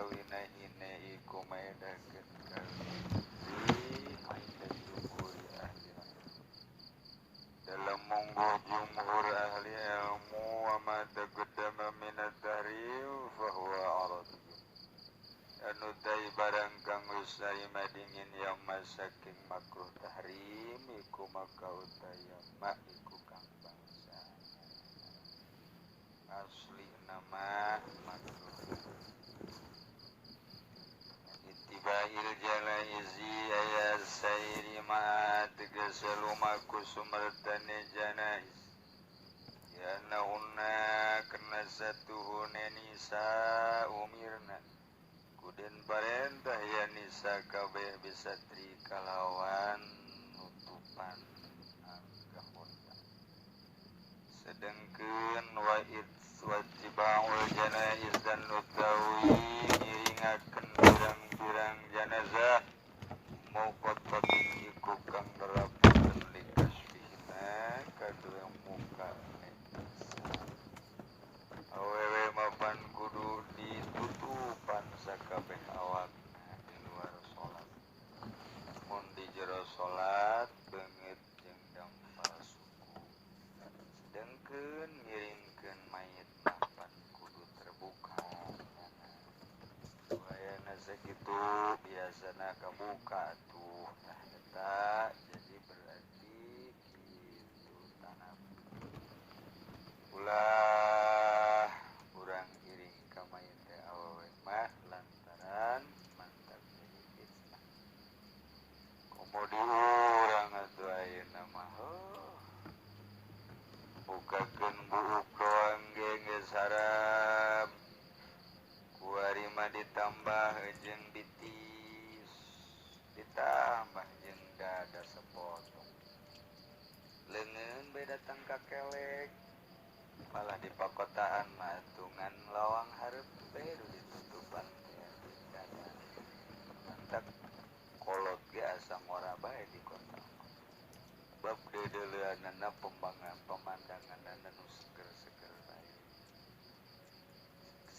ustawina hine iku maedakeun kali maida jumhuri ahli dalam monggo jumhur ahli ilmu wa ma taqaddama min at-tahrim fa huwa aradiyun anu tai barang kang wis madingin yang masaking makruh tahrim iku maka utaya mak iku kang bangsa asli nama makruh itibahil janaizi ayat sairi ma'at keselumaku sumertani janais ya naunna kena satuhune nisa umirna kuden parentah ya nisa kabeh bisa tri kalawan nutupan angkahunna sedengkeun wajibahul janais dan nutawi ngiringakeun pirang-pirang janazah muqaddadin iku kang nerapakeun likasfihna kadua muka awewe mapan kudu ditutupan sakabeh awakna di luar salat mun di jero salat beungeut jeung dampal suku sedengkeun ngiringkeun mayit mapan kudu terbuka wayana sakitu biasana kabuka tuh tah eta jadi berarti kitu tanam ulah urang iring ka mayit teh awewe mah lantaran mantap jadi fitnah komo urang atuh ayeuna mah bukakeun buuk doang ge geus haram kuari mah ditambah jeung bitis ditambah jeung dada sepotong leungeun bae datang ka kelek malah di pakotaan mah tungan lawang hareup bae ditutupan dada mantak kolot ge asa ngora bae di kota bab deuleuanana pemandanganna nu seger-seger bae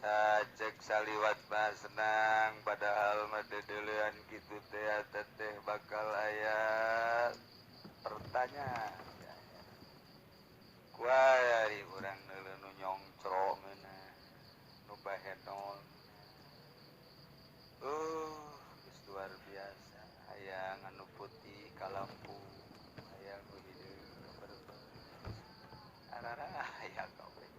sajek saliwat mah senang padahal mah deuleuan kitu teh teh bakal aya pertanyaan kuari urang neuleuh nu nyongcro meunah nu bahenon geus luar biasa aya nganu putih kalampu aya nu hideung berber arara aya kabeh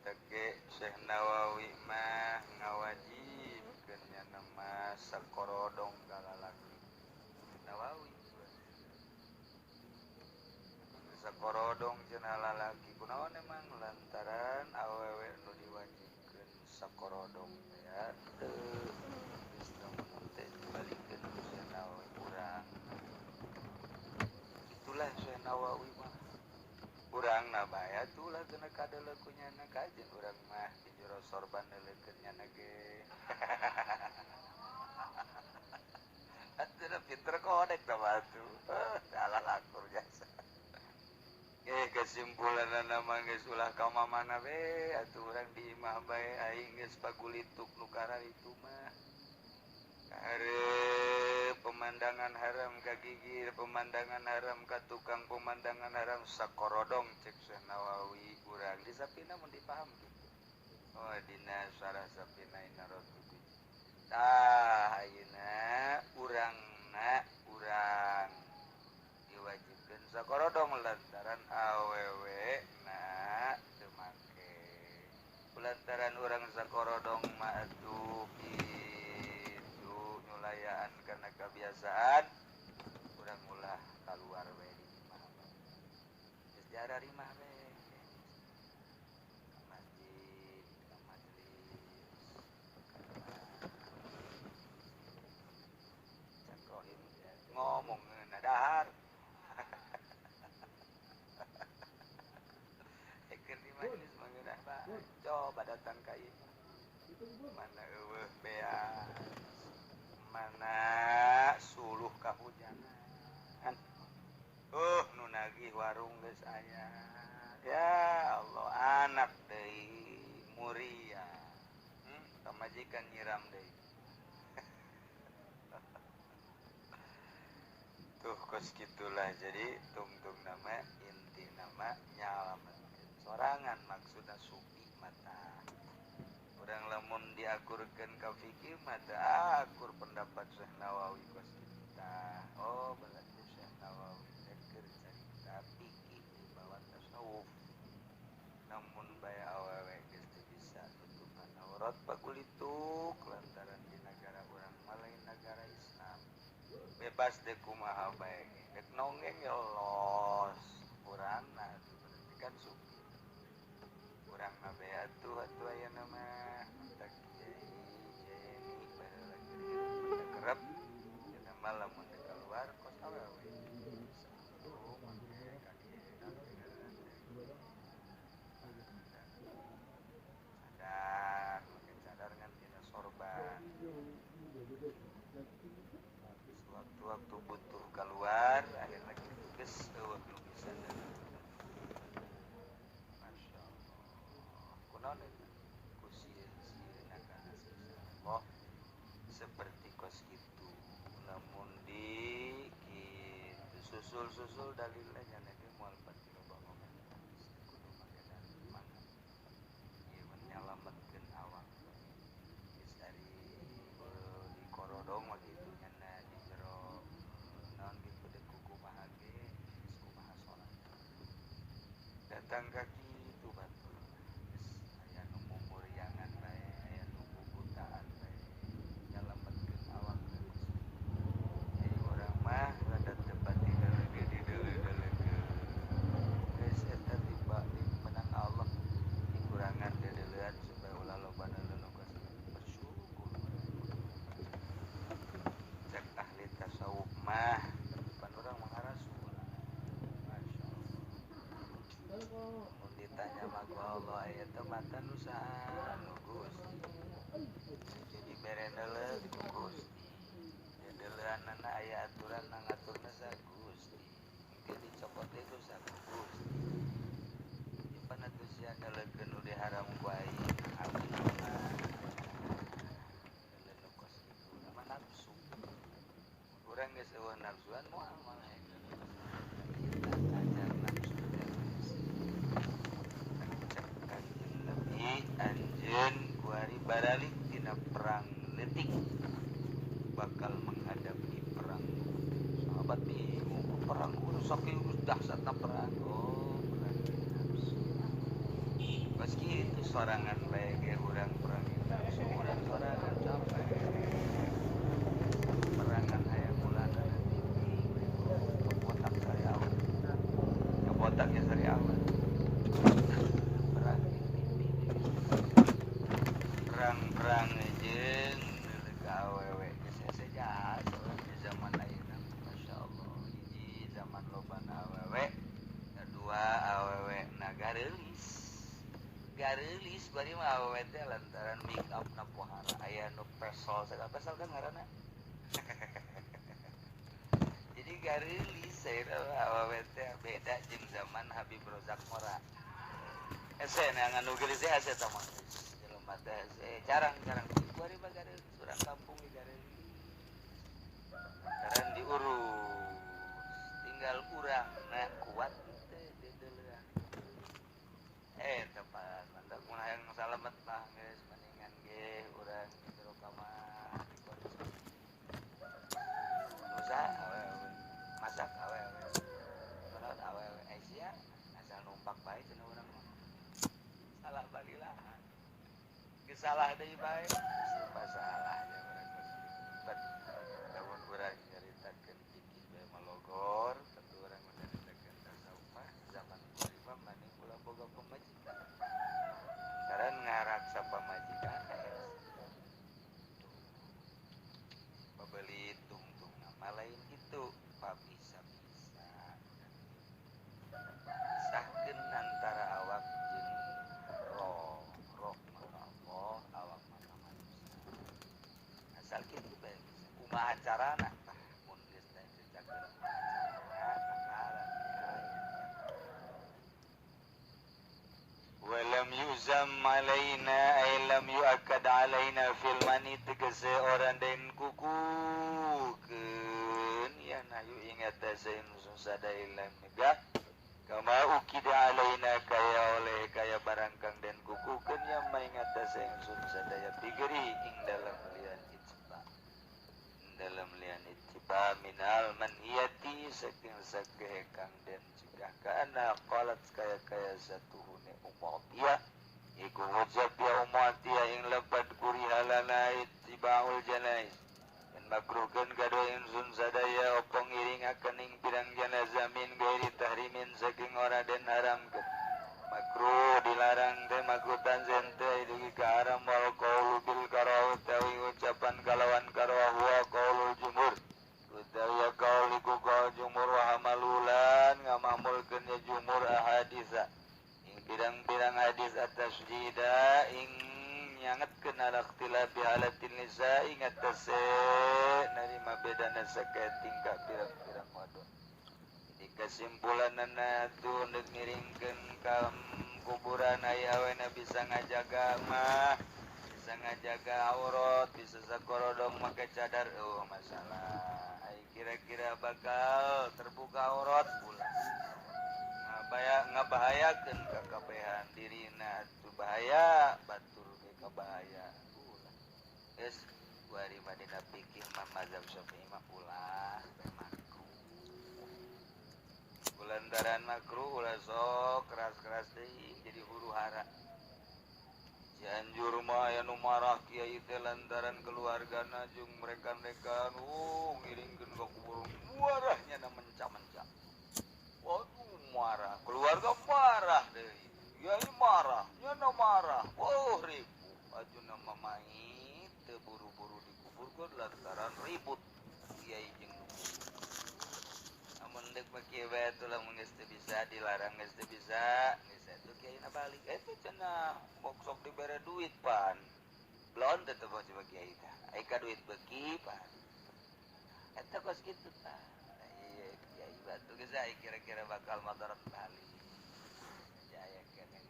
tege Syekh Nawawi mah ngawajibkeun nya nama sakorodong kalalaki Nawawi sakorodong cenah lalaki kunaon emang lantaran awewe nu diwajibkeun sakorodong teh teu geus namun teh dibalikeun ku Syekh Nawawi urang itulah Syekh Nawawi mah urangna bae atuh lah kena kadeuleu ku nyana kajen urang mah di jero sorban neuleukeun nyana ge atuh pinter kodek tah atuh salah lakur jasa kesimpulanna mah geus ulah ka mamana we atuh urang di imah bae aing geus pagulituk nu kararitu mah hareup pemandangan haram ka gigir pemandangan haram ka tukang pemandangan haram sakorodong cek Syekh Nawawi urang di sapina mun dipaham kitu dina sarah sapina inarotubi tah ayeuna urang diwajibkeun sakorodong lantaran awewe na teu make lantaran urang sakorodong mah atuh kitu nyulayaan karena kebiasaan urang ulah kaluar we di imah geus diarari mah we ka masjid ka majelis cakrohim ngomong dahar keur di majelis mah coba datang ka imah mana eueuh beas mana suluh kahujanan nu nagih warung geus aya ya Allah anak deui muria majikan nyiram deh. Tuh kos gitulah, jadi tungtung nama inti nama nyalametkeun sorangan maksudna supi mata urang lamun diakurkeun ka fikih mata akur pendapat Syekh Nawawi kos kita. Oh berarti Syekh Nawawi teh keur carita fikih di bawah tasawuf. Namun bae awewe geus teu bisa nutupan aurat pakulituk lantaran di negara urang mah lain negara Islam. Bebas deh kumaha bae dek nonggeng ya los urang nah berarti kan suki urang mah bae atuh aya nama tak Jeni bae lagi kerep cenah mah lamun teu keluar kos awewe sabtu make kaki nanti cadar make cadar ngan tina sorban waktu butuh keluar akhir lagi geus eueuh nu bisa Masya Allah kunaon eta ku sieun-sieunna kana oh seperti kos kitu namun di kitu susul dalilna nya ge moal pati loba komentar kudu make dalil mangga ieu menyalametkeun awak geus ari di korodong mah kitu nya di jero naon gitu dek kumaha ge geus kumaha salat datang ka kitu batur geus aya nu mumuriangan bae aya nu bubutaan bae nyalametkeun awak jadi urang mah rada teu pati deuleuge di deuleu-deuleukeun geus eta tiba di menang Allah dikurangan deuleuan supaya ulah loba nu kos bersyukur cek ahli tasawuf mah pan urang mah ngarasul Masya Allah mun ditanya mah ku Allah aya teu mata nu saha nu Gusti jadi bere neuleuk ku Gusti deuleuannana aya aturan na ngaturna sa Gusti engke dicopot teh dosa ku Gusti dipana teu sia neuleukkeun nu diharam ku aing abdi mah nu kos kitu nama nafsu urang geus eueuh nafsuan moal mangeh ajar nafsu Nabi anjeun kuari baralik tina perang leutik bakal menghadapi perang sahabat bingung perang kudu saking dahsyatna perang perang nafsu pas kitu sorangan bae ge urang perang nafsu urang sorangan capek perangan hayang mulana nanti kebotak sari awet kebotaknya sari awet perang jeung leuleuh ka awewe geus hese jahat di zaman ayeuna Masya Allah hiji zaman lobana awewe kedua awewe na gareulis bari mah awewe teh lantaran make up na pohara aya nu pesol segala pesol kan ngaranna jadi gareulis saeureuma awewe teh beda jeung zaman Habib Rozak Mora ese anu geulis ase tah mah jelema teh jarang kuari mah gareulis urang kampung ge gareulis lantaran diurus tinggal urang na kuat teh deuleuan tepat mantap mun hayang salamet mah geus mendingan ge urang jero kamar di kondisi usaha awewe masak awewe menurut awewe Aisyah asal numpak bae cenah urang mah salah balilahan geus salah deui bae serba salah ya urang bet lamun urang nyaritakeun fikih bae malogor tentu urang nyaritakeun tasawuf mah zaman kuari mah maning ulah boga pamajikan karena ngaraksa pamajikan pabeli tungtung nama lain itu pabisa-bisa sahkeun antara awak jeung roh maka Allah awak maka manusia asal kitu bae kumaha carana mun geus teh diceritakeun kumaha carana walam yuza lam alaina ay lam yu'akkad alaina fil mani tegese orang den kukukeun ya nayu ingat sain sadaya megah kama ukida alaina kaya oleh kaya barang kang den kukukeun ya maingat sain sadaya bigeri ing dalam lian ittiba minal manhiyati saking sakeh kang den cegah kana qalat kaya satuhune umat ya iku ngucap ya umat ya ing lebat kuri halana ittibaul janais dan makruhkeun gaduh insun sadaya opong iring akan ing pirang janazah min gairi tahrimin saking ora den haramkeun makruh dilarang teh makruh tanzen teh dugi ka haram wal qaulu bil karah utawi ucapan kalawan karah wa qaulul jumhur utawi qaul iku qaul jumhur wa hamalulan ngamamulkeun ya jumhur ahadisa ing pirang-pirang hadis atas jida ing nyangetkeun ala ikhtilafi halatin nisa ing atase narima bedana sakaya tingkah pirang-pirang wadon. Kesimpulanana tuh untuk ngiringkeun ka kuburan aya awena bisa ngajaga mah bisa ngajaga aurat bisa sakorodong make cadar masalah ai kira-kira bakal terbuka aurat pula ngabahayakeun ka kabehan dirina tuh bahaya batur ge kabahaya pula geus kuari madina pikir mah mazhab Syafi'i mah ulah lantaran makruh ulah sok keras-keras deui jadi huru hara Cianjur mah aya nu marah kiai teh lantaran keluargana jeung mereka-mereka ngiringkeun ka kubur muarahnya na menca-menca waduh marah keluarga marah deui kiai marah nya na marah ribu ajuna mamait teu buru-buru dikuburkeun lantaran ribut kiai jeung mendek pakai batu lah geus teu bisa dilarang geus teu bisa geus atuh kiaina balik eta cenah sok dibere duit pan belon teh bos kiai teh ai ka duit beuki pan eta kos kitu tah ieu kiai batu geus ai kira-kira bakal madarat balik jaya keneh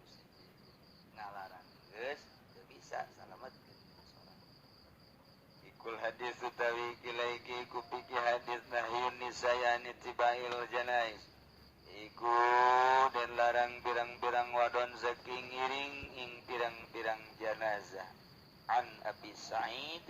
ngalarang geus teu bisa salamet kul hadis utawi kilaiki ku piki hadis nahyun nisayani tibail janais iku dan larang pirang-pirang wadon saking iring ing pirang-pirang janazah an Abi Sa'id